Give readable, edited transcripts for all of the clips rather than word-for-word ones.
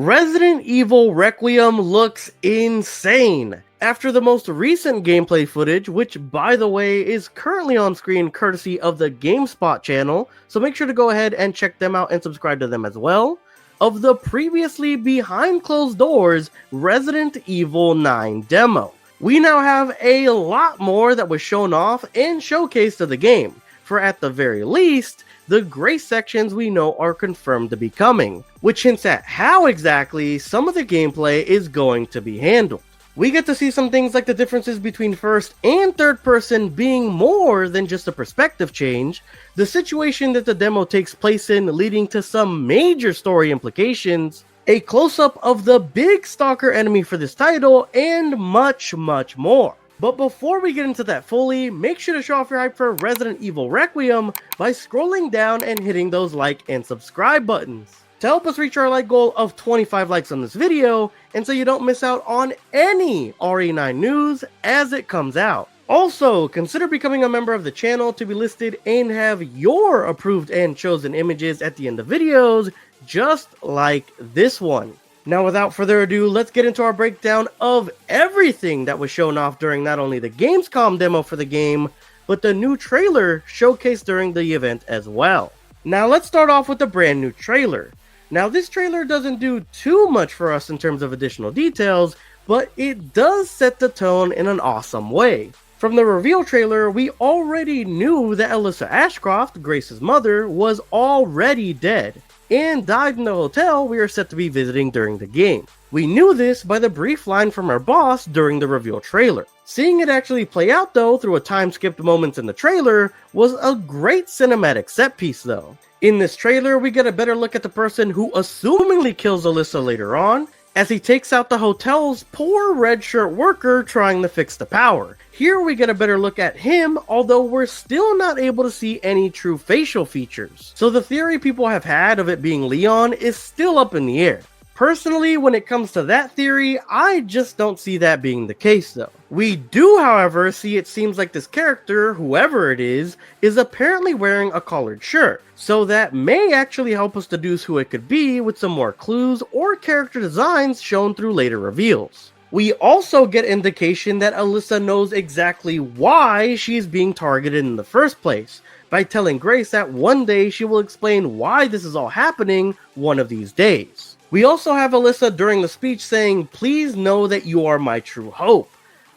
Resident Evil Requiem looks insane. After the most recent gameplay footage, which by the way is currently on screen courtesy of the GameSpot channel, so make sure to go ahead and check them out and subscribe to them as well, of the previously behind closed doors Resident Evil 9 demo. We now have a lot more that was shown off and showcased to the game, for at the very least, the gray sections we know are confirmed to be coming, which hints at how exactly some of the gameplay is going to be handled. We get to see some things like the differences between first and third person being more than just a perspective change, the situation that the demo takes place in leading to some major story implications, a close-up of the big stalker enemy for this title, and much more. But before we get into that fully, make sure to show off your hype for Resident Evil Requiem by scrolling down and hitting those like and subscribe buttons to help us reach our like goal of 25 likes on this video, and so you don't miss out on any RE9 news as it comes out. Also, consider becoming a member of the channel to be listed and have your approved and chosen images at the end of videos, just like this one. Now without further ado, let's get into our breakdown of everything that was shown off during not only the Gamescom demo for the game, but the new trailer showcased during the event as well. Now let's start off with the brand new trailer. Now this trailer doesn't do too much for us in terms of additional details, but it does set the tone in an awesome way. From the reveal trailer, we already knew that Alyssa Ashcroft, Grace's mother, was already dead and died in the hotel we are set to be visiting during the game. We knew this by the brief line from our boss during the reveal trailer. Seeing it actually play out though through a time-skipped moments in the trailer was a great cinematic set piece though. In this trailer, we get a better look at the person who assumingly kills Alyssa later on, as he takes out the hotel's poor red shirt worker trying to fix the power. Here we get a better look at him, although we're still not able to see any true facial features. So the theory people have had of it being Leon is still up in the air. Personally, when it comes to that theory, I just don't see that being the case though. We do, however, see it seems like this character, whoever it is apparently wearing a collared shirt. So that may actually help us deduce who it could be with some more clues or character designs shown through later reveals. We also get indication that Alyssa knows exactly why she's being targeted in the first place, by telling Grace that one day she will explain why this is all happening one of these days. We also have Alyssa during the speech saying, "Please know that you are my true hope."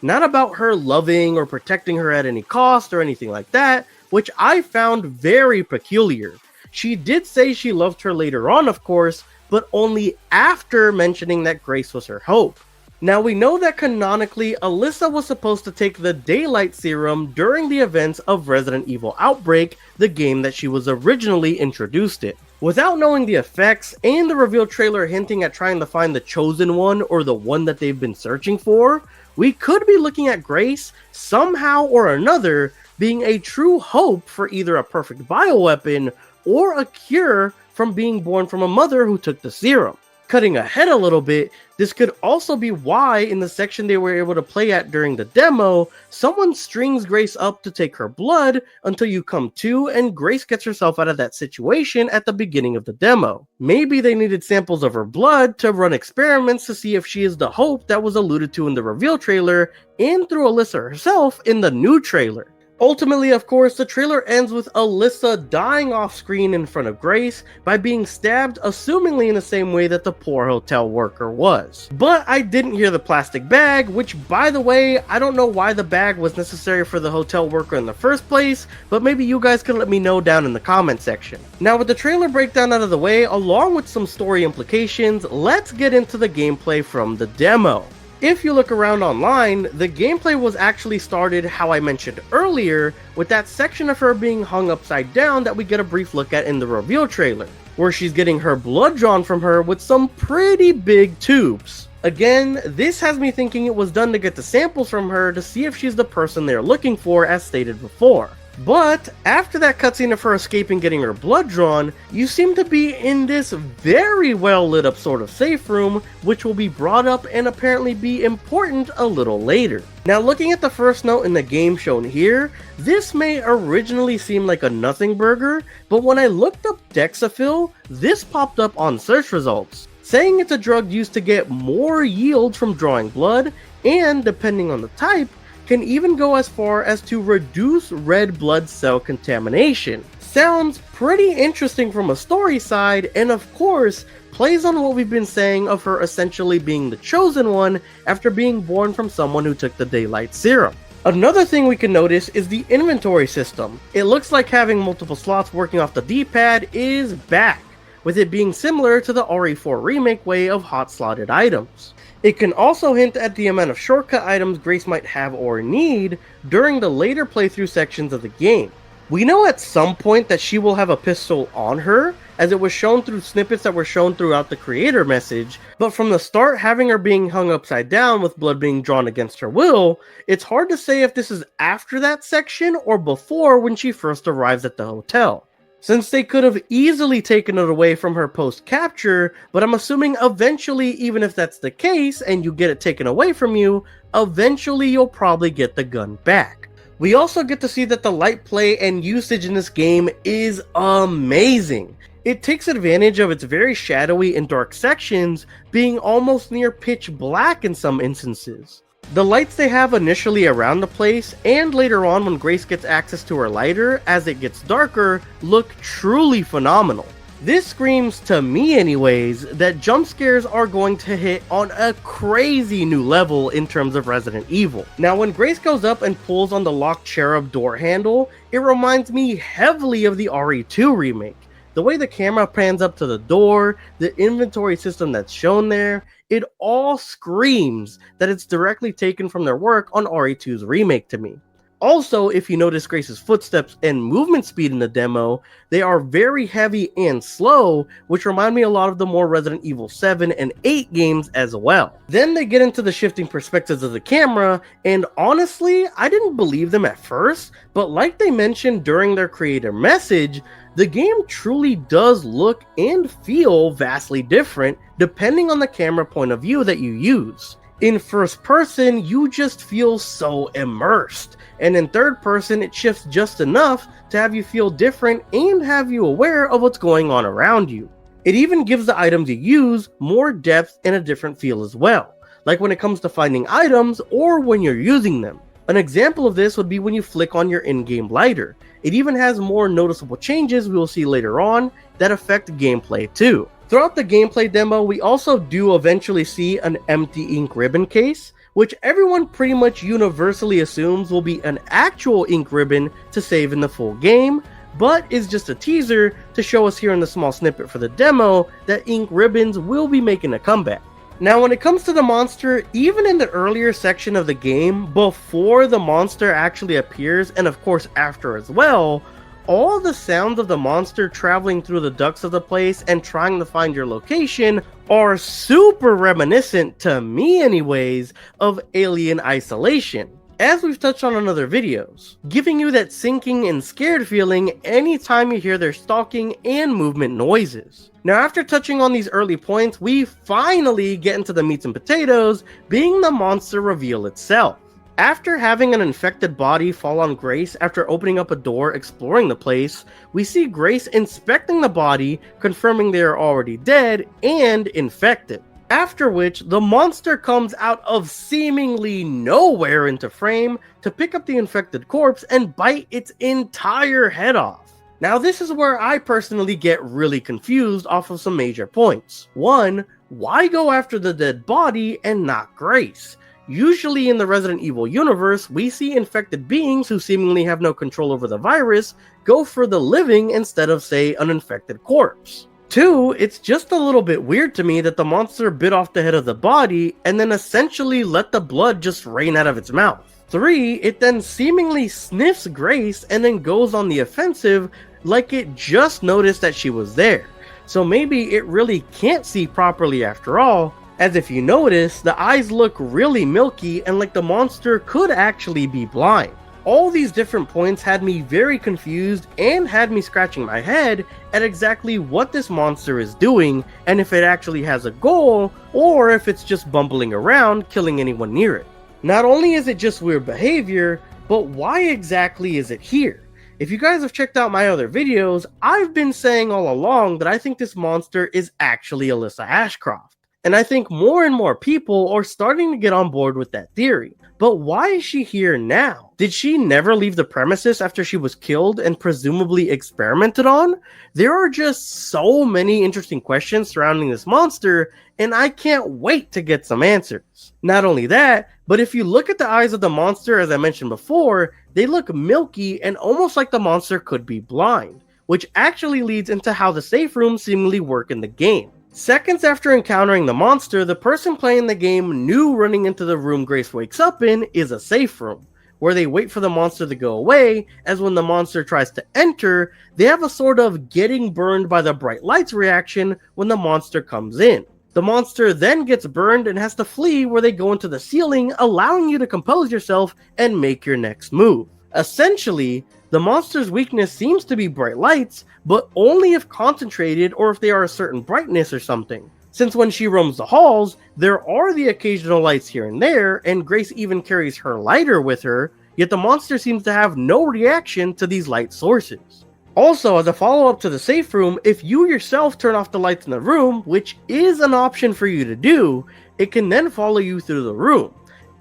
Not about her loving or protecting her at any cost or anything like that, which I found very peculiar. She did say she loved her later on, of course, but only after mentioning that Grace was her hope. Now we know that canonically, Alyssa was supposed to take the Daylight Serum during the events of Resident Evil Outbreak, the game that she was originally introduced in. Without knowing the effects and the reveal trailer hinting at trying to find the chosen one or the one that they've been searching for, we could be looking at Grace somehow or another being a true hope for either a perfect bioweapon or a cure from being born from a mother who took the serum. Cutting ahead a little bit, this could also be why in the section they were able to play at during the demo, someone strings Grace up to take her blood until you come to and Grace gets herself out of that situation at the beginning of the demo. Maybe they needed samples of her blood to run experiments to see if she is the hope that was alluded to in the reveal trailer and through Alyssa herself in the new trailer. Ultimately, of course, the trailer ends with Alyssa dying off screen in front of Grace by being stabbed, assumingly in the same way that the poor hotel worker was. But I didn't hear the plastic bag, which by the way, I don't know why the bag was necessary for the hotel worker in the first place, but maybe you guys can let me know down in the comment section. Now with the trailer breakdown out of the way, along with some story implications, let's get into the gameplay from the demo. If you look around online, the gameplay was actually started how I mentioned earlier, with that section of her being hung upside down that we get a brief look at in the reveal trailer, where she's getting her blood drawn from her with some pretty big tubes. Again, this has me thinking it was done to get the samples from her to see if she's the person they're looking for as stated before. But after that cutscene of her escaping getting her blood drawn, you seem to be in this very well lit up sort of safe room, which will be brought up and apparently be important a little later. Now looking at the first note in the game shown here, this may originally seem like a nothing burger, but when I looked up Dexafil, this popped up on search results. saying it's a drug used to get more yield from drawing blood, and depending on the type, can even go as far as to reduce red blood cell contamination. Sounds pretty interesting from a story side, and of course, plays on what we've been saying of her essentially being the chosen one after being born from someone who took the daylight serum. Another thing we can notice is the inventory system. It looks like having multiple slots working off the D-pad is back, with it being similar to the RE4 remake way of hot slotted items. It can also hint at the amount of shortcut items Grace might have or need during the later playthrough sections of the game. We know at some point that she will have a pistol on her, as it was shown through snippets that were shown throughout the creator message, but from the start having her being hung upside down with blood being drawn against her will, it's hard to say if this is after that section or before when she first arrives at the hotel. Since they could have easily taken it away from her post-capture, but I'm assuming eventually, even if that's the case and you get it taken away from you, eventually you'll probably get the gun back. We also get to see that the light play and usage in this game is amazing. It takes advantage of its very shadowy and dark sections being almost near pitch black in some instances. The lights they have initially around the place, and later on when Grace gets access to her lighter as it gets darker, look truly phenomenal. This screams, to me anyways, that jump scares are going to hit on a crazy new level in terms of Resident Evil. Now when Grace goes up and pulls on the locked cherub door handle, it reminds me heavily of the RE2 remake. The way the camera pans up to the door, the inventory system that's shown there, it all screams that it's directly taken from their work on RE2's remake to me. Also, if you notice Grace's footsteps and movement speed in the demo, they are very heavy and slow, which remind me a lot of the more Resident Evil 7 and 8 games as well. Then they get into the shifting perspectives of the camera, and honestly, I didn't believe them at first, but like they mentioned during their creator message, the game truly does look and feel vastly different depending on the camera point of view that you use. In first person, you just feel so immersed, and in third person, it shifts just enough to have you feel different and have you aware of what's going on around you. It even gives the items you use more depth and a different feel as well, like when it comes to finding items or when you're using them. An example of this would be when you flick on your in-game lighter. It even has more noticeable changes we will see later on that affect gameplay too. Throughout the gameplay demo, we also do eventually see an empty ink ribbon case, which everyone pretty much universally assumes will be an actual ink ribbon to save in the full game, but is just a teaser to show us here in the small snippet for the demo that ink ribbons will be making a comeback. Now when it comes to the monster, even in the earlier section of the game, before the monster actually appears, and of course after as well, all the sounds of the monster traveling through the ducts of the place and trying to find your location are super reminiscent, to me anyways, of Alien Isolation, as we've touched on in other videos, giving you that sinking and scared feeling anytime you hear their stalking and movement noises. Now after touching on these early points, we finally get into the meats and potatoes, being the monster reveal itself. After having an infected body fall on Grace after opening up a door exploring the place, we see Grace inspecting the body, confirming they are already dead and infected. After which, the monster comes out of seemingly nowhere into frame to pick up the infected corpse and bite its entire head off. Now this is where I personally get really confused off of some major points. One, why go after the dead body and not Grace? Usually in the Resident Evil universe, we see infected beings who seemingly have no control over the virus go for the living instead of, say, an infected corpse. Two, it's just a little bit weird to me that the monster bit off the head of the body and then essentially let the blood just rain out of its mouth. Three, it then seemingly sniffs Grace and then goes on the offensive like it just noticed that she was there. So maybe it really can't see properly after all, as if you notice, the eyes look really milky and like the monster could actually be blind. All these different points had me very confused and had me scratching my head at exactly what this monster is doing and if it actually has a goal or if it's just bumbling around killing anyone near it. Not only is it just weird behavior, but why exactly is it here? If you guys have checked out my other videos, I've been saying all along that I think this monster is actually Alyssa Ashcroft. And I think more and more people are starting to get on board with that theory. But why is she here now? Did she never leave the premises after she was killed and presumably experimented on? There are just so many interesting questions surrounding this monster, and I can't wait to get some answers. Not only that, but if you look at the eyes of the monster, as I mentioned before, they look milky and almost like the monster could be blind, which actually leads into how the safe rooms seemingly work in the game. Seconds after encountering the monster, the person playing the game knew running into the room Grace wakes up in is a safe room, where they wait for the monster to go away, as when the monster tries to enter, they have a sort of getting burned by the bright lights reaction when the monster comes in. The monster then gets burned and has to flee, where they go into the ceiling, allowing you to compose yourself and make your next move. Essentially, the monster's weakness seems to be bright lights, but only if concentrated or if they are a certain brightness or something. Since when she roams the halls, there are the occasional lights here and there, and Grace even carries her lighter with her, yet the monster seems to have no reaction to these light sources. Also, as a follow-up to the safe room, if you yourself turn off the lights in the room, which is an option for you to do, it can then follow you through the room.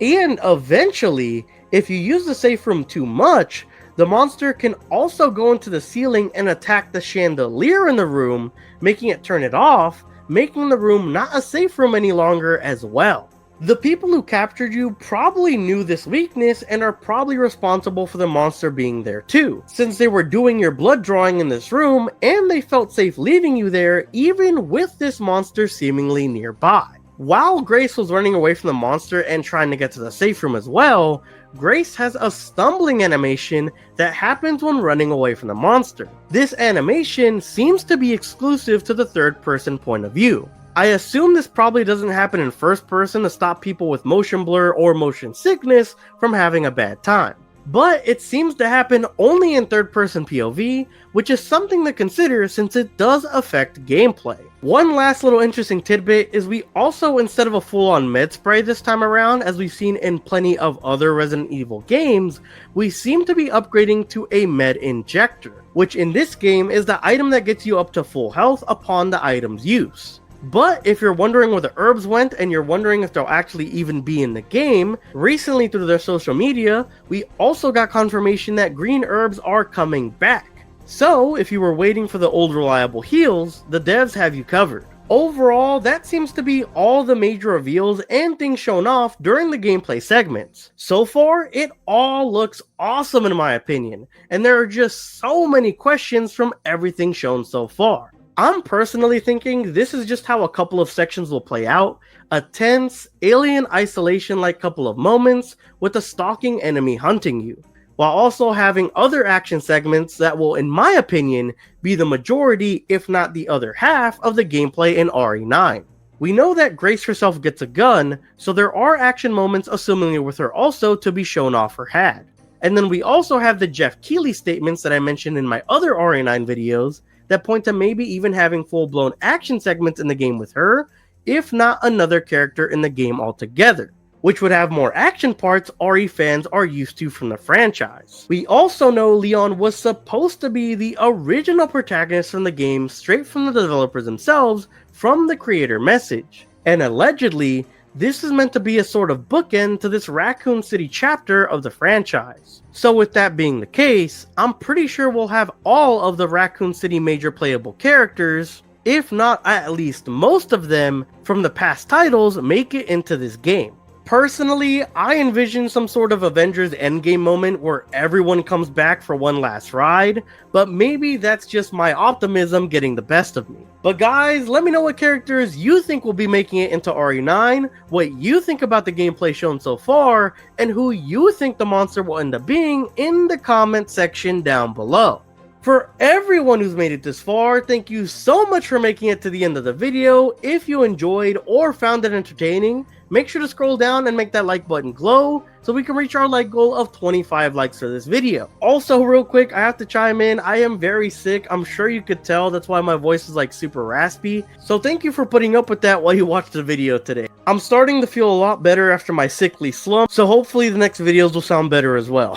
And eventually, if you use the safe room too much, the monster can also go into the ceiling and attack the chandelier in the room, making it turn it off, making the room not a safe room any longer as well. The people who captured you probably knew this weakness and are probably responsible for the monster being there too, since they were doing your blood drawing in this room and they felt safe leaving you there even with this monster seemingly nearby. While Grace was running away from the monster and trying to get to the safe room as well, Grace has a stumbling animation that happens when running away from the monster. This animation seems to be exclusive to the third person point of view. I assume this probably doesn't happen in first person to stop people with motion blur or motion sickness from having a bad time. But it seems to happen only in third person POV, which is something to consider since it does affect gameplay. One last little interesting tidbit is we also, instead of a full-on med spray this time around, as we've seen in plenty of other Resident Evil games, we seem to be upgrading to a med injector, which in this game is the item that gets you up to full health upon the item's use. But if you're wondering where the herbs went and you're wondering if they'll actually even be in the game, recently through their social media, we also got confirmation that green herbs are coming back. So if you were waiting for the old reliable heals, the devs have you covered. Overall, that seems to be all the major reveals and things shown off during the gameplay segments. So far, it all looks awesome in my opinion, and there are just so many questions from everything shown so far. I'm personally thinking this is just how a couple of sections will play out, a tense, alien isolation-like couple of moments with a stalking enemy hunting you, while also having other action segments that will, in my opinion, be the majority, if not the other half, of the gameplay in RE9. We know that Grace herself gets a gun, so there are action moments, assumingly with her also, to be shown off or had. And then we also have the Jeff Keighley statements that I mentioned in my other RE9 videos, that point to maybe even having full-blown action segments in the game with her, if not another character in the game altogether, which would have more action parts RE fans are used to from the franchise. We also know Leon was supposed to be the original protagonist from the game straight from the developers themselves from the creator message, and allegedly, this is meant to be a sort of bookend to this Raccoon City chapter of the franchise. So with that being the case, I'm pretty sure we'll have all of the Raccoon City major playable characters, if not at least most of them from the past titles, make it into this game. Personally, I envision some sort of Avengers Endgame moment where everyone comes back for one last ride, but maybe that's just my optimism getting the best of me. But guys, let me know what characters you think will be making it into RE9, what you think about the gameplay shown so far, and who you think the monster will end up being in the comment section down below. For everyone who's made it this far, thank you so much for making it to the end of the video. If you enjoyed or found it entertaining, make sure to scroll down and make that like button glow so we can reach our like goal of 25 likes for this video. Also, real quick, I have to chime in. I am very sick. I'm sure you could tell. That's why my voice is like super raspy. So thank you for putting up with that while you watched the video today. I'm starting to feel a lot better after my sickly slump, so hopefully the next videos will sound better as well.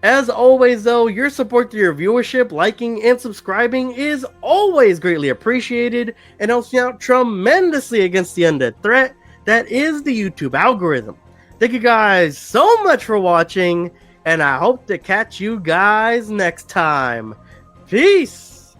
As always, though, your support through your viewership, liking, and subscribing is always greatly appreciated and helps me out tremendously against the undead threat that is the YouTube algorithm. Thank you guys so much for watching, and I hope to catch you guys next time. Peace!